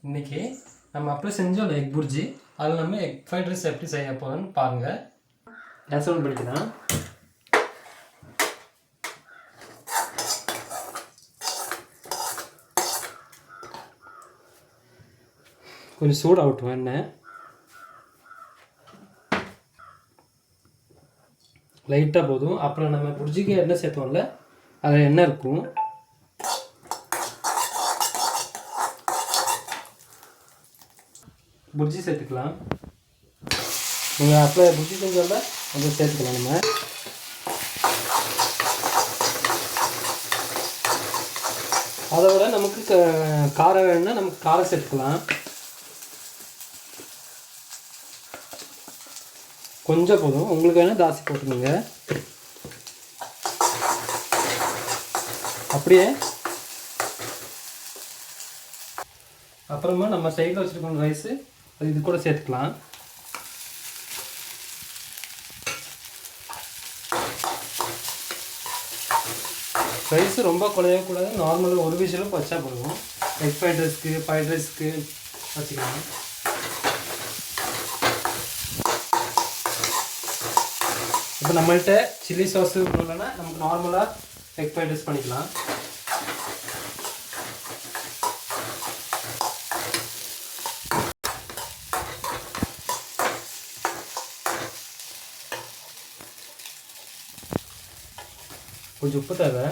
இன்றைக்கி நம்ம அப்படியே செஞ்சோம் எக் புர்ஜி, அதில் நம்ம எக் ஃப்ரைட் ரைஸ் எப்படி செய்ய போகிறோன்னு பாருங்கள். கேஸ் ஆன் பண்ணிக்கலாம். கொஞ்சம் சூடாகட்டும் எண்ணெய். லைட்டாக போதும். அப்புறம் நம்ம புர்ஜிக்கு எண்ணெய் சேர்த்தோம்ல, அதில் எண்ணெய் இருக்கும். புர்ஜி சேர்த்துக்கலாம். நீங்கள் அப்போ புர்ஜி செஞ்சோம்ல அதை சேர்த்துக்கலாம். நம்ம அதை விட நமக்கு காரம் வேணும்னா நமக்கு காரம் சேர்த்துக்கலாம். கொஞ்சம் போதும், உங்களுக்கு வேணால் ஜாஸ்தி போட்டுக்கோங்க. அப்படியே அப்புறமா நம்ம சைடில் வச்சுருக்கோம் ரைஸு, அது இது கூட சேர்த்துக்கலாம். ரைஸ் ரொம்ப குறையக்கூடாது. நார்மலாக ஒரு விஷயம் வச்சா போதும். எக் ஃப்ரைட் ரைஸ்க்கு வச்சுக்கலாம். இப்போ நம்மள்கிட்ட சில்லி சாஸ் இல்லைன்னா நமக்கு நார்மலாக எக் ஃப்ரைட் ரைஸ் பண்ணிக்கலாம். கொஞ்சம் உப்பு தேவை.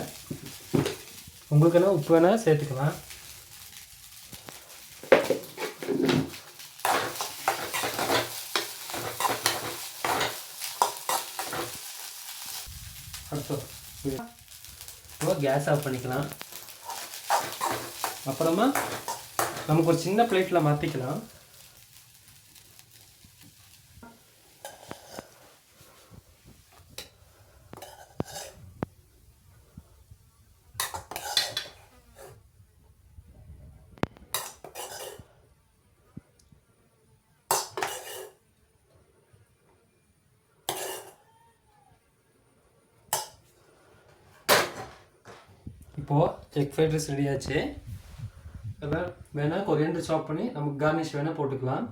உங்களுக்கு என்ன உப்பு வேணால் சேர்த்துக்கலாம். இப்போ கேஸ் ஆஃப் பண்ணிக்கலாம். அப்புறமா நமக்கு ஒரு சின்ன பிளேட்டில் மாற்றிக்கலாம். இப்போது எக் ஃப்ரைட் ரைஸ் ரெடி ஆச்சு. எல்லாம் வேணால் கொரியண்டர் சாப் பண்ணி நமக்கு கார்னிஷ் வேணால் போட்டுக்கலாம்.